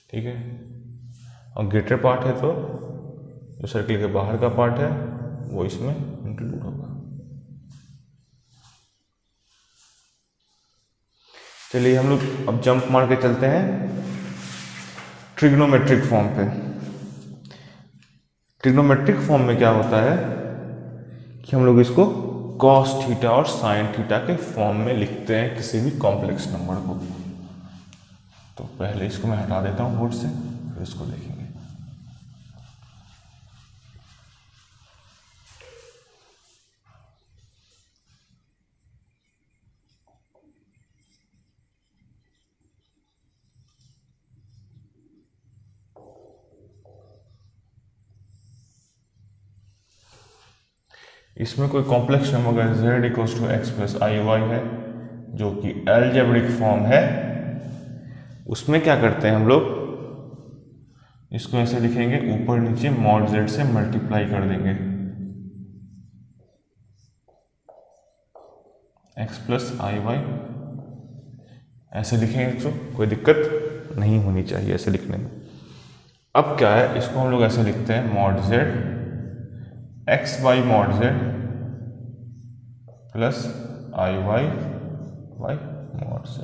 ठीक है, और ग्रेटर पार्ट है तो जो सर्किल के बाहर का पार्ट है वो इसमें इंक्लूड होगा। चलिए हम लोग अब जंप मार के चलते हैं ट्रिग्नोमेट्रिक फॉर्म पे। ट्रिग्नोमेट्रिक फॉर्म में क्या होता है कि हम लोग इसको कॉस थीटा और साइन थीटा के फॉर्म में लिखते हैं किसी भी कॉम्प्लेक्स नंबर को। तो पहले इसको मैं हटा देता हूँ बोर्ड से, फिर इसको देखेंगे। इसमें कोई कॉम्प्लेक्स नंबर अगर z equals to x plus I Y है जो कि एल्जेब्रिक फॉर्म है, उसमें क्या करते हैं हम लोग, इसको ऐसे लिखेंगे, ऊपर नीचे मॉड z से मल्टीप्लाई कर देंगे, x प्लस आई वाई ऐसे लिखेंगे। तो कोई दिक्कत नहीं होनी चाहिए ऐसे लिखने में। अब क्या है, इसको हम लोग ऐसे लिखते हैं, mod z x by mod z plus I y by mod z।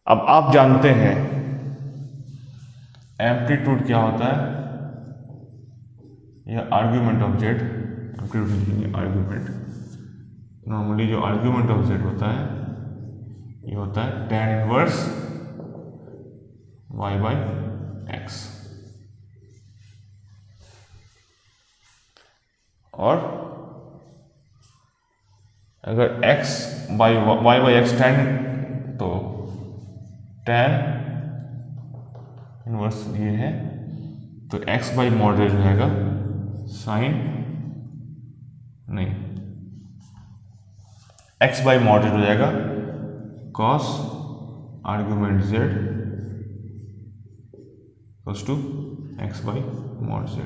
अब आप जानते हैं एम्पलीट्यूड क्या होता है, यह आर्ग्यूमेंट ऑफ z, एम्पलीट्यूड लिखेंगे आर्ग्यूमेंट। नॉर्मली जो आर्ग्यूमेंट ऑफ z होता है ये होता है tan inverse y by x. और अगर x by y by x tan, तो tan इनवर्स ये है, तो x बाई मॉड जो रहेगा साइन, नहीं, x बाई मॉड हो जाएगा cos argument z equals to x by mod z,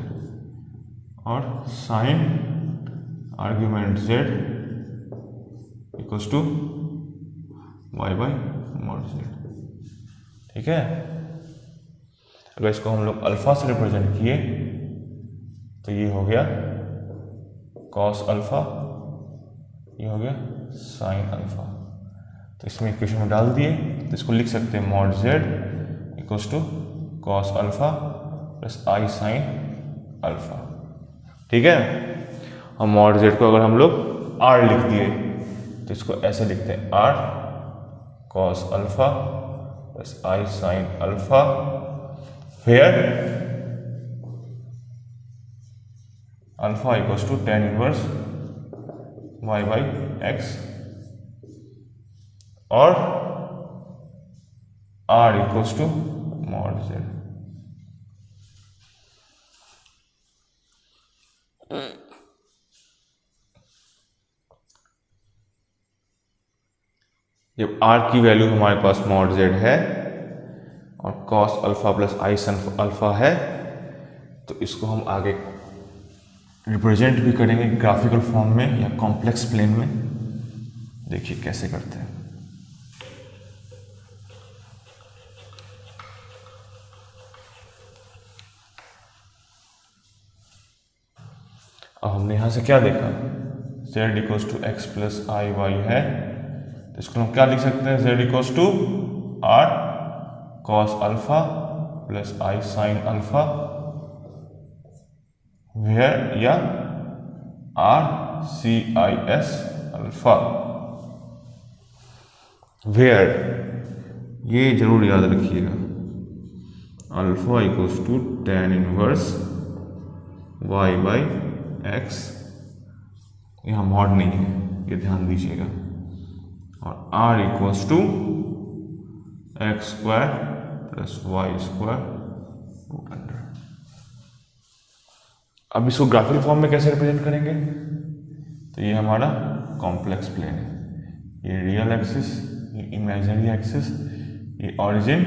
और sine argument z equals to y by mod z। ठीक है, अगर इसको हम लोग अल्फा से रिप्रेजेंट किए तो ये हो गया कॉस अल्फा, ये हो गया साइन अल्फा। तो इसमें इक्वेशन में डाल दिए तो इसको लिख सकते हैं mod z equals to cos alpha plus I sine alpha. ठीक है, और मॉड z को अगर हम लोग r लिख दिए तो इसको ऐसे लिखते हैं r cos alpha plus I sine alpha, where alpha equals to tan inverse y by x और r equals to mod z। जब r की वैल्यू हमारे पास मॉड z है और cos alpha plus i sin alpha है, तो इसको हम आगे रिप्रेजेंट भी करेंगे ग्राफिकल फॉर्म में या कॉम्प्लेक्स प्लेन में। देखिए कैसे करते हैं। अब हमने यहां से क्या देखा, z equals to x plus I Y है, तो इसको हम क्या लिख सकते हैं, z equals to are cos alpha plus I sine alpha, where या R C I S alpha, where ये जरूर याद रखिएगा, alpha equals to tan inverse y by X, यहाँ मॉड नहीं है, ये ध्यान दीजिएगा, और r equals to x square plus Y square root under. अब इसको ग्राफिकल फॉर्म में कैसे रिप्रेजेंट करेंगे, तो ये हमारा कॉम्प्लेक्स प्लेन है, ये रियल एक्सिस, ये इमेजिनरी एक्सिस, ये ऑरिजिन,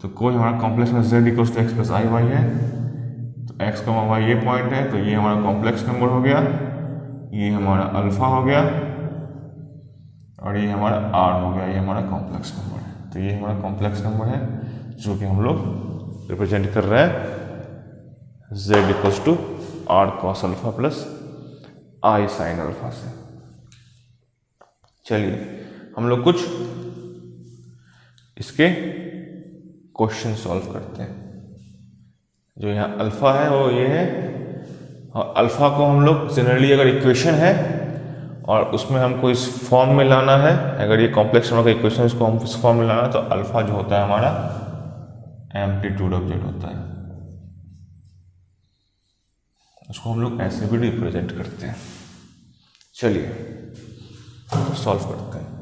तो कोई हमारा कॉम्प्लेक्स में z equals to x plus I Y है, तो x का वाई ये पॉइंट है, तो ये हमारा कॉम्प्लेक्स नंबर हो गया, ये हमारा अल्फा हो गया और ये हमारा r हो गया, ये हमारा कॉम्प्लेक्स नंबर है। तो ये हमारा कॉम्प्लेक्स नंबर है जो कि हम लोग रिप्रेजेंट कर रहे हैं z equals to are cos alpha plus I sine alpha से। चलिए हम लोग कुछ इसके क्वेश्चन सॉल्व करते हैं। जो यहाँ अल्फा है वो ये है, और अल्फा को हम लोग जनरली अगर इक्वेशन है और उसमें हमको इस फॉर्म में लाना है, अगर ये कॉम्प्लेक्स नंबर का इक्वेशन इसको हम इस फॉर्म में लाना है, तो अल्फा जो होता है हमारा एम्पलीट्यूड ऑफ जेड होता है, उसको हम लोग ऐसे भी रिप्रेजेंट करते हैं। चलिए सॉल्व करते हैं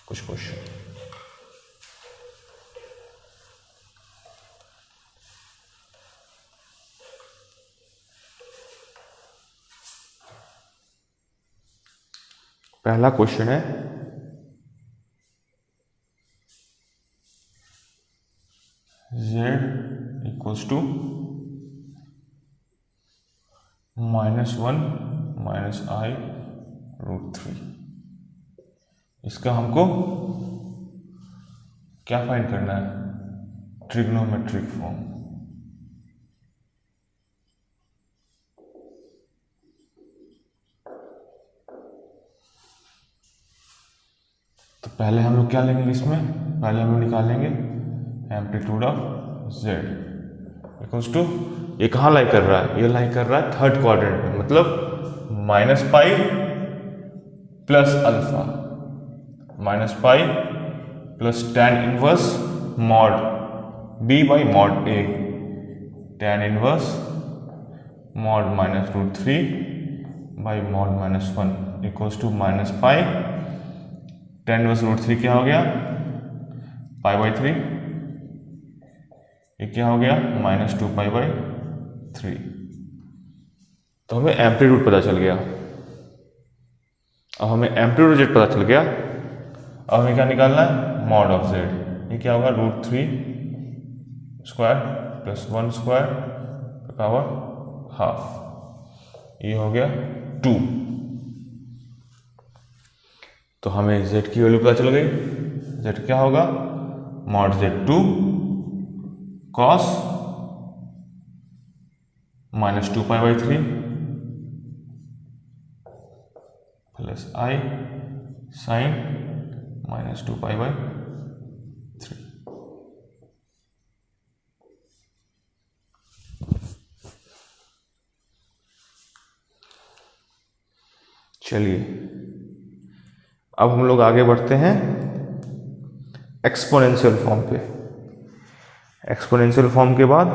कुछ क्वेश्चन। पहला क्वेश्चन है, z equals to -1 minus i root 3, इसका हमको क्या फाइंड करना है, ट्रिग्नोमेट्रिक फॉर्म। तो पहले हम लोग क्या लेंगे, इसमें पहले हम लोग निकालेंगे amplitude of z equals to, ये कहाँ लाई कर रहा है, ये लाई कर रहा है थर्ड क्वाड्रेंट में, मतलब minus pi plus alpha, minus pi plus tan inverse mod b by mod a, tan inverse mod minus root 3 by mod minus 1 equals to minus pi, tan inverse root 3 क्या हो गया, पाई by 3, ये क्या हो गया -2 pi by 3। तो हमें amplitude पता चल गया। अब हमें एम्पलीट्यूड जेड पता चल गया, अब हमें क्या निकालना है, मॉड ऑफ जेड, ये क्या होगा root 3 square plus 1 square power half, ये हो गया 2। तो हमें z की वैल्यू पता चल गई, z क्या होगा, mod z 2 cos -2 pi by 3 plus I sine -2 pi by 3। चलिए अब हम लोग आगे बढ़ते हैं एक्सपोनेंशियल फॉर्म पे। एक्सपोनेंशियल फॉर्म के बाद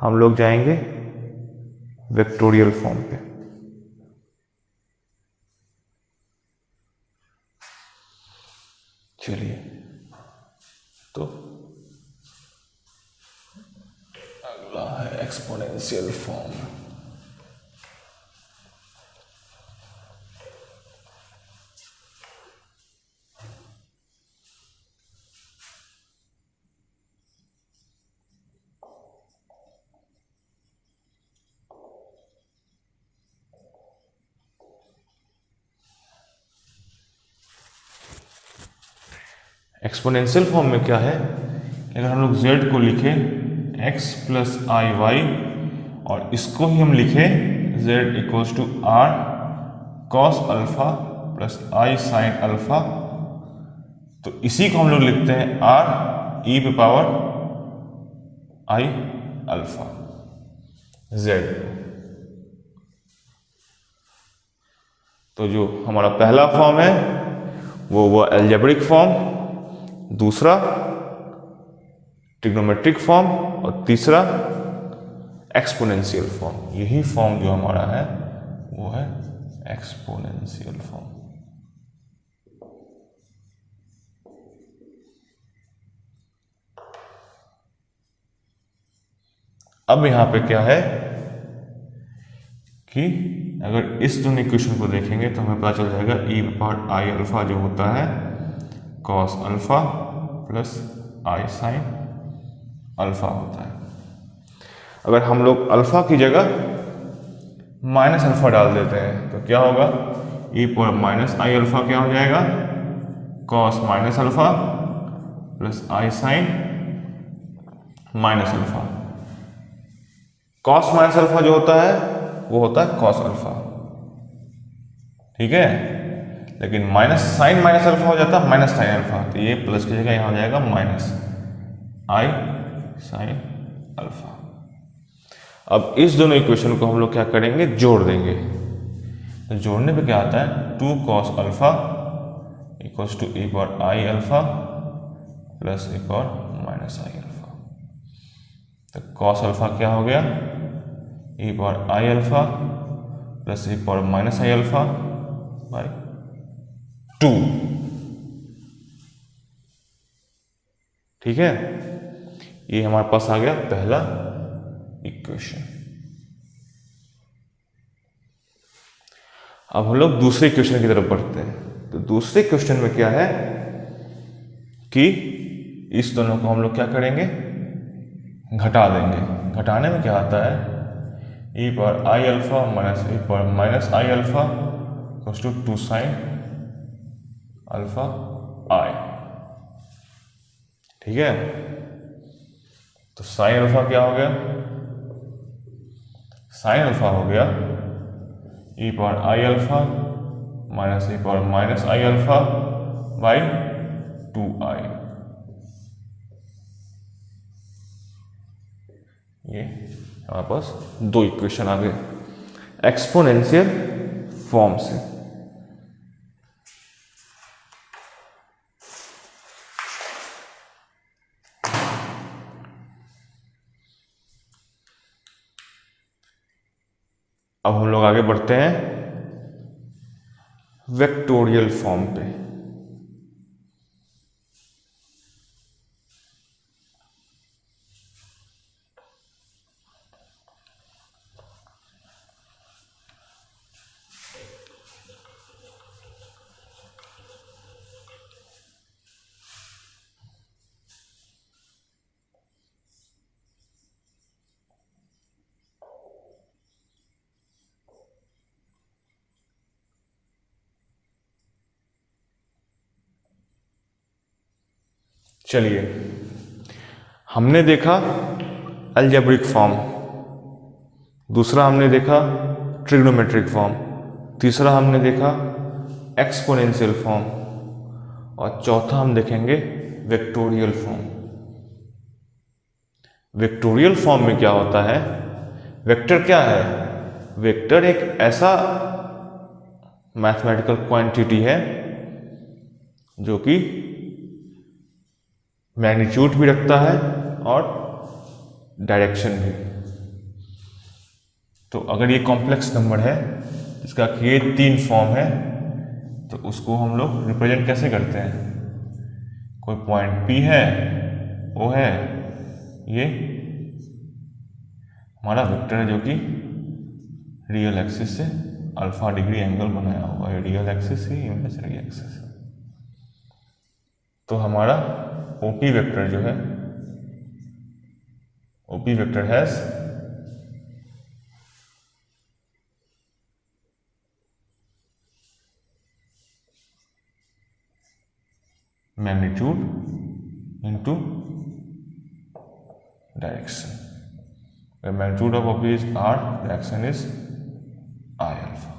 हम लोग जाएंगे वेक्टोरियल फॉर्म पे। चलिए, तो अगला है एक्सपोनेंशियल फॉर्म। एक्सपोनेंशियल फॉर्म में क्या है, अगर हम लोग z को लिखें x प्लस आई वाई और इसको ही हम लिखें z equals to r cos alpha plus I sine alpha, तो इसी को हम लोग लिखते हैं r e पे पावर i अल्फा z। तो जो हमारा पहला फॉर्म है वो अलजेब्रिक फॉर्म, दूसरा ट्रिग्नोमेट्रिक फॉर्म और तीसरा एक्सपोनेंशियल फॉर्म। यही फॉर्म जो हमारा है वो है एक्सपोनेंशियल फॉर्म। अब यहां पे क्या है कि अगर इस दोनों इक्वेशन को देखेंगे तो हमें पता चल जाएगा e पावर आई अल्फा जो होता है कॉस अल्फा प्लस आई साइन अल्फा होता है। अगर हम लोग अल्फा की जगह माइनस अल्फा डाल देते हैं तो क्या होगा, e पावर माइनस आई अल्फा क्या हो जाएगा, कॉस माइनस अल्फा प्लस आई sine minus alpha. Cos minus alpha जो होता है वो होता है कॉस अल्फा, ठीक है, लेकिन माइनस साइन माइनस अल्फा हो जाता है माइनस साइन अल्फा, तो ये प्लस की जगह यहाँ हो जाएगा माइनस आई साइन अल्फा। अब इस दोनों इक्वेशन को हम लोग क्या करेंगे, जोड़ देंगे। तो जोड़ने पे क्या आता है, 2 cos alpha equals to e power I alpha plus e power minus I alpha. तो कॉस अल्फा क्या हो गया, e power I alpha plus e power minus I alpha by 2, ठीक है। ये हमारे पास आ गया पहला इक्वेशन। अब हम लोग दूसरे इक्वेशन की तरफ बढ़ते हैं। तो दूसरे क्वेश्चन में क्या है कि इस दोनों को हम लोग क्या करेंगे, घटा देंगे। घटाने में क्या आता है, e power I alpha minus e power minus I alpha equals to 2 sine alpha I, ठीक है। तो साइन अल्फा क्या हो गया, साइन अल्फा हो गया e power I alpha minus e power minus I alpha by 2i। ये हमारे पास दो इक्वेशन आ गए एक्सपोनेंशियल फॉर्म से। अब हम लोग आगे बढ़ते हैं वेक्टोरियल फॉर्म पे। चलिए, हमने देखा अलजेब्रिक फॉर्म, दूसरा हमने देखा ट्रिग्नोमेट्रिक फॉर्म, तीसरा हमने देखा एक्सपोनेंशियल फॉर्म और चौथा हम देखेंगे वेक्टोरियल फॉर्म। वेक्टोरियल फॉर्म में क्या होता है, वेक्टर क्या है, वेक्टर एक ऐसा मैथमेटिकल क्वांटिटी है जो कि मैग्नीट्यूड भी रखता है और डायरेक्शन भी। तो अगर ये कॉम्प्लेक्स नंबर है जिसका ये 3 फॉर्म है तो उसको हम लोग रिप्रेजेंट कैसे करते हैं? कोई पॉइंट P है, O है, ये हमारा वेक्टर है जो कि रियल एक्सिस से अल्फा डिग्री एंगल बनाया हुआ है। रियल एक्सिस ही इमेजिनरी एक्सिस है। तो हमारा OP वेक्टर जो है, OP vector has magnitude into direction. Magnitude of OP is R, direction is I alpha.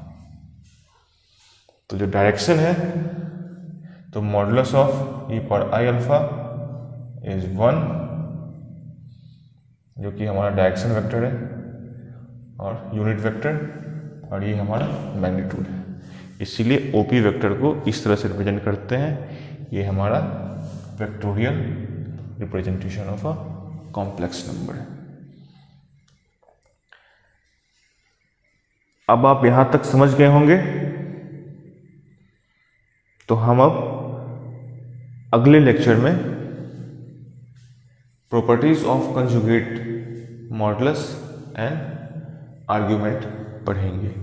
तो जो डायरेक्शन है तो मॉडुलस ऑफ E पर I अल्फा इज 1, जो कि हमारा डायरेक्शन वेक्टर है और यूनिट वेक्टर, और ये हमारा मैग्नीट्यूड है। इसीलिए OP वेक्टर को इस तरह से रिप्रेजेंट करते हैं। ये हमारा vectorial representation of a complex number है। अब आप यहां तक समझ गए होंगे। तो हम अब अगले लेक्चर में properties of conjugate modulus and argument पढ़ेंगे।